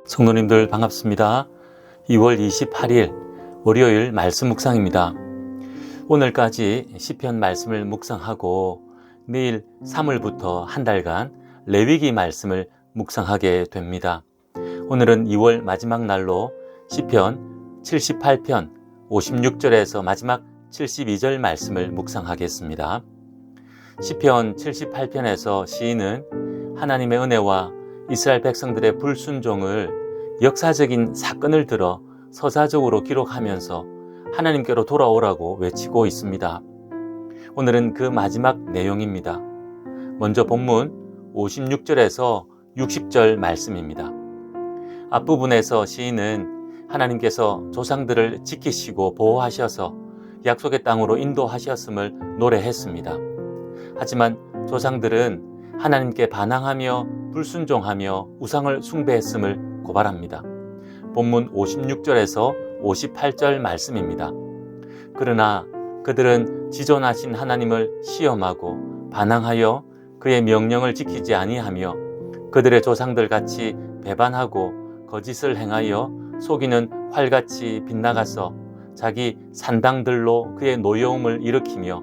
성도님들 반갑습니다. 2월 28일 월요일 말씀 묵상입니다. 오늘까지 시편 말씀을 묵상하고 내일 3월부터 한 달간 레위기 말씀을 묵상하게 됩니다. 오늘은 2월 마지막 날로 시편 78편 56절에서 마지막 72절 말씀을 묵상하겠습니다. 시편 78편에서 시인은 하나님의 은혜와 이스라엘 백성들의 불순종을 역사적인 사건을 들어 서사적으로 기록하면서 하나님께로 돌아오라고 외치고 있습니다. 오늘은 그 마지막 내용입니다. 먼저 본문 56절에서 60절 말씀입니다. 앞부분에서 시인은 하나님께서 조상들을 지키시고 보호하셔서 약속의 땅으로 인도하셨음을 노래했습니다. 하지만 조상들은 하나님께 반항하며 불순종하며 우상을 숭배했음을 고발합니다. 본문 56절에서 58절 말씀입니다. 그러나 그들은 지존하신 하나님을 시험하고 반항하여 그의 명령을 지키지 아니하며 그들의 조상들 같이 배반하고 거짓을 행하여 속이는 활같이 빗나가서 자기 산당들로 그의 노여움을 일으키며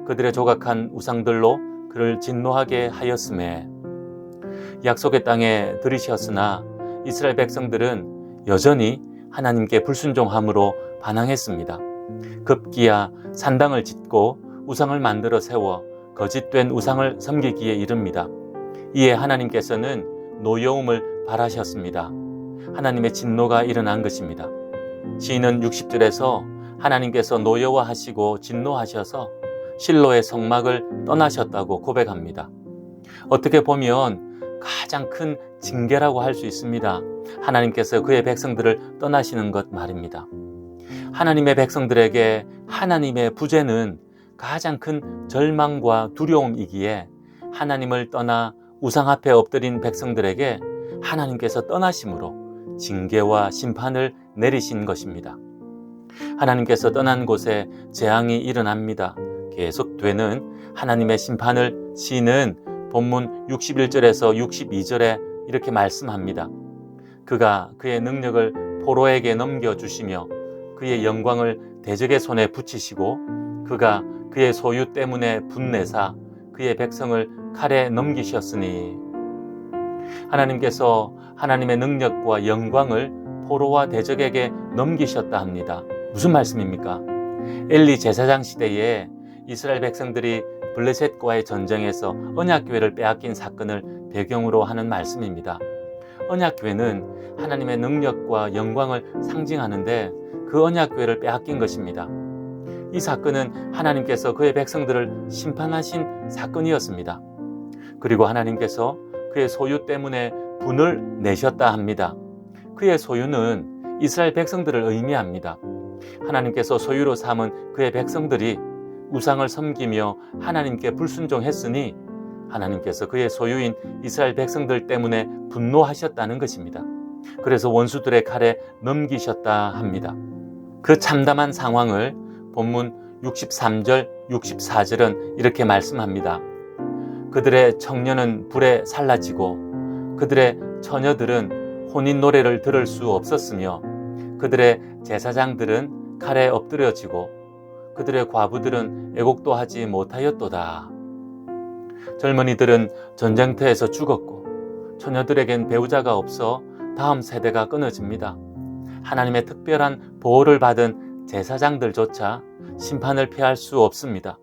그들의 조각한 우상들로 그를 진노하게 하였음에 약속의 땅에 들이셨으나 이스라엘 백성들은 여전히 하나님께 불순종함으로 반항했습니다. 급기야 산당을 짓고 우상을 만들어 세워 거짓된 우상을 섬기기에 이릅니다. 이에 하나님께서는 노여움을 발하셨습니다. 하나님의 진노가 일어난 것입니다. 시인은 60절에서 하나님께서 노여워하시고 진노하셔서 실로의 성막을 떠나셨다고 고백합니다. 어떻게 보면 가장 큰 징계라고 할 수 있습니다. 하나님께서 그의 백성들을 떠나시는 것 말입니다. 하나님의 백성들에게 하나님의 부재는 가장 큰 절망과 두려움이기에 하나님을 떠나 우상 앞에 엎드린 백성들에게 하나님께서 떠나심으로 징계와 심판을 내리신 것입니다. 하나님께서 떠난 곳에 재앙이 일어납니다. 계속되는 하나님의 심판을 시인은 본문 61절에서 62절에 이렇게 말씀합니다. 그가 그의 능력을 포로에게 넘겨주시며 그의 영광을 대적의 손에 붙이시고 그가 그의 소유 때문에 분내사 그의 백성을 칼에 넘기셨으니 하나님께서 하나님의 능력과 영광을 포로와 대적에게 넘기셨다 합니다. 무슨 말씀입니까? 엘리 제사장 시대에 이스라엘 백성들이 블레셋과의 전쟁에서 언약궤를 빼앗긴 사건을 배경으로 하는 말씀입니다. 언약궤는 하나님의 능력과 영광을 상징하는데 그 언약궤를 빼앗긴 것입니다. 이 사건은 하나님께서 그의 백성들을 심판하신 사건이었습니다. 그리고 하나님께서 그의 소유 때문에 분을 내셨다 합니다. 그의 소유는 이스라엘 백성들을 의미합니다. 하나님께서 소유로 삼은 그의 백성들이 우상을 섬기며 하나님께 불순종했으니 하나님께서 그의 소유인 이스라엘 백성들 때문에 분노하셨다는 것입니다. 그래서 원수들의 칼에 넘기셨다 합니다. 그 참담한 상황을 본문 63절, 64절은 이렇게 말씀합니다. 그들의 청년은 불에 살라지고 그들의 처녀들은 혼인 노래를 들을 수 없었으며 그들의 제사장들은 칼에 엎드려지고 그들의 과부들은 애곡도 하지 못하였도다. 젊은이들은 전쟁터에서 죽었고 처녀들에겐 배우자가 없어 다음 세대가 끊어집니다. 하나님의 특별한 보호를 받은 제사장들조차 심판을 피할 수 없습니다.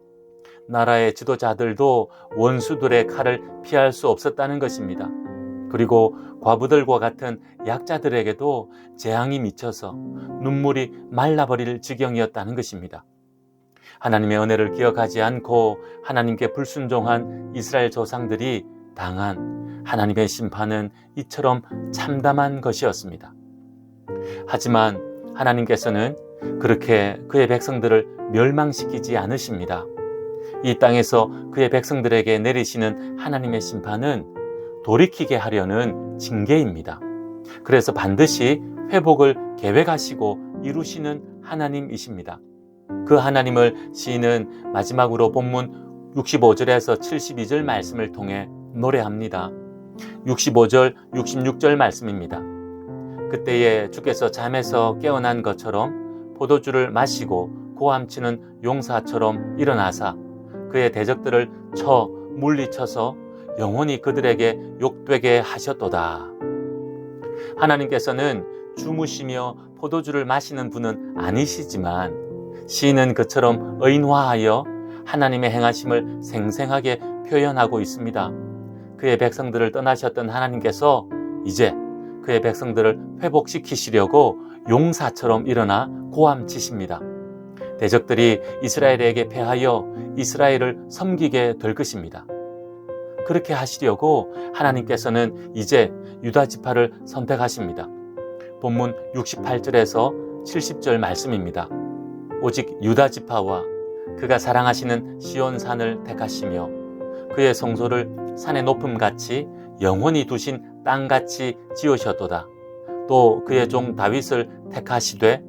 나라의 지도자들도 원수들의 칼을 피할 수 없었다는 것입니다. 그리고 과부들과 같은 약자들에게도 재앙이 미쳐서 눈물이 말라버릴 지경이었다는 것입니다. 하나님의 은혜를 기억하지 않고 하나님께 불순종한 이스라엘 조상들이 당한 하나님의 심판은 이처럼 참담한 것이었습니다. 하지만 하나님께서는 그렇게 그의 백성들을 멸망시키지 않으십니다. 이 땅에서 그의 백성들에게 내리시는 하나님의 심판은 돌이키게 하려는 징계입니다. 그래서 반드시 회복을 계획하시고 이루시는 하나님이십니다. 그 하나님을 시인은 마지막으로 본문 65절에서 72절 말씀을 통해 노래합니다. 65절, 66절 말씀입니다. 그때에 주께서 잠에서 깨어난 것처럼 포도주를 마시고 고함치는 용사처럼 일어나사 그의 대적들을 쳐 물리쳐서 영원히 그들에게 욕되게 하셨도다. 하나님께서는 주무시며 포도주를 마시는 분은 아니시지만 시인은 그처럼 의인화하여 하나님의 행하심을 생생하게 표현하고 있습니다. 그의 백성들을 떠나셨던 하나님께서 이제 그의 백성들을 회복시키시려고 용사처럼 일어나 고함치십니다. 대적들이 이스라엘에게 패하여 이스라엘을 섬기게 될 것입니다. 그렇게 하시려고 하나님께서는 이제 유다 지파를 선택하십니다. 본문 68절에서 70절 말씀입니다. 오직 유다 지파와 그가 사랑하시는 시온산을 택하시며 그의 성소를 산의 높음같이 영원히 두신 땅같이 지으셨도다. 또 그의 종 다윗을 택하시되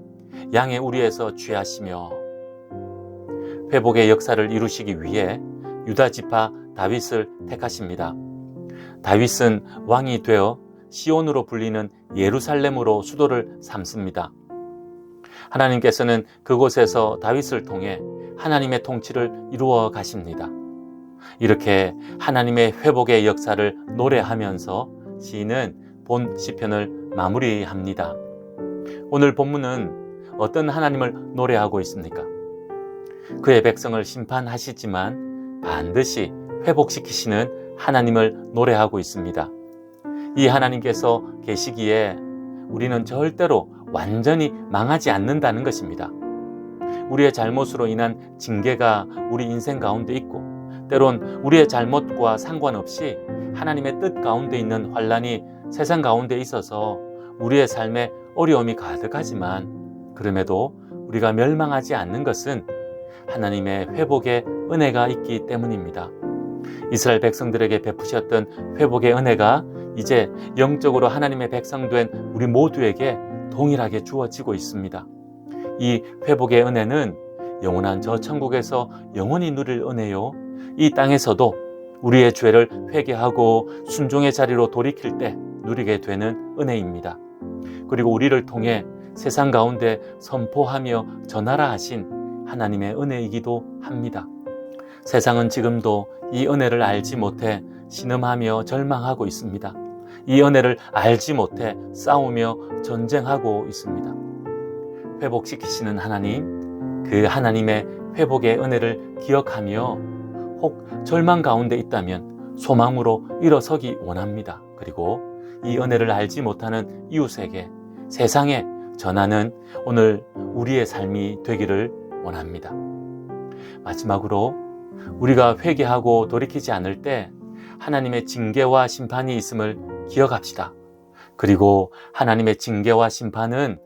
양의 우리에서 취하시며 회복의 역사를 이루시기 위해 유다 지파 다윗을 택하십니다. 다윗은 왕이 되어 시온으로 불리는 예루살렘으로 수도를 삼습니다. 하나님께서는 그곳에서 다윗을 통해 하나님의 통치를 이루어 가십니다. 이렇게 하나님의 회복의 역사를 노래하면서 시인은 본 시편을 마무리합니다. 오늘 본문은 어떤 하나님을 노래하고 있습니까? 그의 백성을 심판하시지만 반드시 회복시키시는 하나님을 노래하고 있습니다. 이 하나님께서 계시기에 우리는 절대로 완전히 망하지 않는다는 것입니다. 우리의 잘못으로 인한 징계가 우리 인생 가운데 있고 때론 우리의 잘못과 상관없이 하나님의 뜻 가운데 있는 환난이 세상 가운데 있어서 우리의 삶에 어려움이 가득하지만 그럼에도 우리가 멸망하지 않는 것은 하나님의 회복의 은혜가 있기 때문입니다. 이스라엘 백성들에게 베푸셨던 회복의 은혜가 이제 영적으로 하나님의 백성된 우리 모두에게 동일하게 주어지고 있습니다. 이 회복의 은혜는 영원한 저 천국에서 영원히 누릴 은혜요, 이 땅에서도 우리의 죄를 회개하고 순종의 자리로 돌이킬 때 누리게 되는 은혜입니다. 그리고 우리를 통해 세상 가운데 선포하며 전하라 하신 하나님의 은혜이기도 합니다. 세상은 지금도 이 은혜를 알지 못해 신음하며 절망하고 있습니다. 이 은혜를 알지 못해 싸우며 전쟁하고 있습니다. 회복시키시는 하나님, 그 하나님의 회복의 은혜를 기억하며 혹 절망 가운데 있다면 소망으로 일어서기 원합니다. 그리고 이 은혜를 알지 못하는 이웃에게, 세상에 전하는 오늘 우리의 삶이 되기를 원합니다. 마지막으로 우리가 회개하고 돌이키지 않을 때 하나님의 징계와 심판이 있음을 기억합시다. 그리고 하나님의 징계와 심판은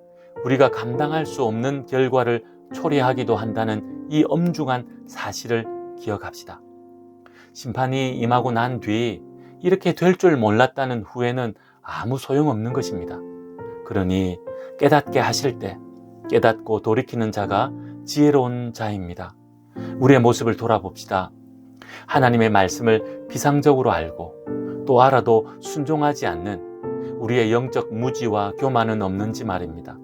우리가 감당할 수 없는 결과를 초래하기도 한다는 이 엄중한 사실을 기억합시다. 심판이 임하고 난 뒤 이렇게 될 줄 몰랐다는 후회는 아무 소용없는 것입니다. 그러니 깨닫게 하실 때 깨닫고 돌이키는 자가 지혜로운 자입니다. 우리의 모습을 돌아봅시다. 하나님의 말씀을 비상적으로 알고 또 알아도 순종하지 않는 우리의 영적 무지와 교만은 없는지 말입니다.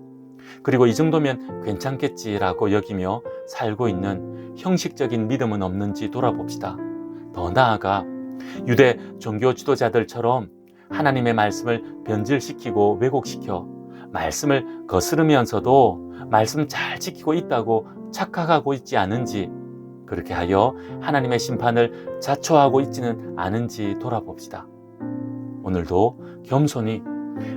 그리고 이 정도면 괜찮겠지라고 여기며 살고 있는 형식적인 믿음은 없는지 돌아봅시다. 더 나아가 유대 종교 지도자들처럼 하나님의 말씀을 변질시키고 왜곡시켜 말씀을 거스르면서도 말씀 잘 지키고 있다고 착각하고 있지 않은지, 그렇게 하여 하나님의 심판을 자초하고 있지는 않은지 돌아봅시다. 오늘도 겸손히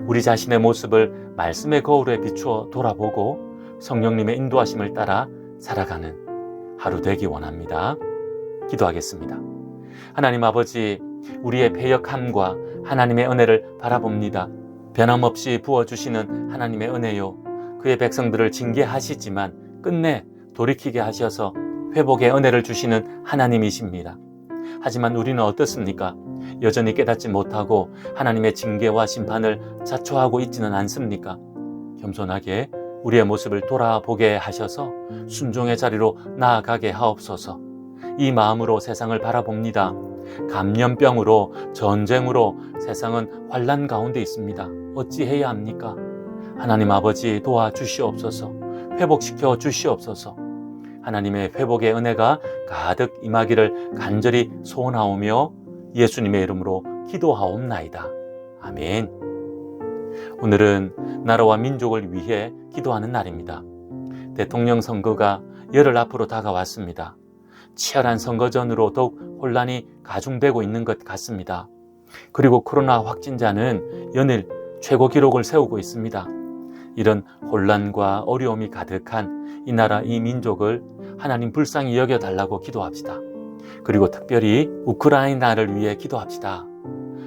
우리 자신의 모습을 말씀의 거울에 비추어 돌아보고 성령님의 인도하심을 따라 살아가는 하루 되기 원합니다. 기도하겠습니다. 하나님 아버지, 우리의 패역함과 하나님의 은혜를 바라봅니다. 변함없이 부어주시는 하나님의 은혜요, 그의 백성들을 징계하시지만 끝내 돌이키게 하셔서 회복의 은혜를 주시는 하나님이십니다. 하지만 우리는 어떻습니까? 여전히 깨닫지 못하고 하나님의 징계와 심판을 자초하고 있지는 않습니까? 겸손하게 우리의 모습을 돌아보게 하셔서 순종의 자리로 나아가게 하옵소서. 이 마음으로 세상을 바라봅니다. 감염병으로, 전쟁으로 세상은 환난 가운데 있습니다. 어찌해야 합니까? 하나님 아버지 도와주시옵소서. 회복시켜 주시옵소서. 하나님의 회복의 은혜가 가득 임하기를 간절히 소원하오며 예수님의 이름으로 기도하옵나이다. 아멘. 오늘은 나라와 민족을 위해 기도하는 날입니다. 대통령 선거가 열흘 앞으로 다가왔습니다. 치열한 선거전으로 더욱 혼란이 가중되고 있는 것 같습니다. 그리고 코로나 확진자는 연일 최고 기록을 세우고 있습니다. 이런 혼란과 어려움이 가득한 이 나라 이 민족을 하나님 불쌍히 여겨달라고 기도합시다. 그리고 특별히 우크라이나를 위해 기도합시다.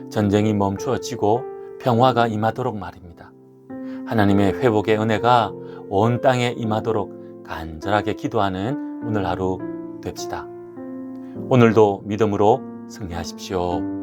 전쟁이 멈추어지고 평화가 임하도록 말입니다. 하나님의 회복의 은혜가 온 땅에 임하도록 간절하게 기도하는 오늘 하루 됩시다. 오늘도 믿음으로 승리하십시오.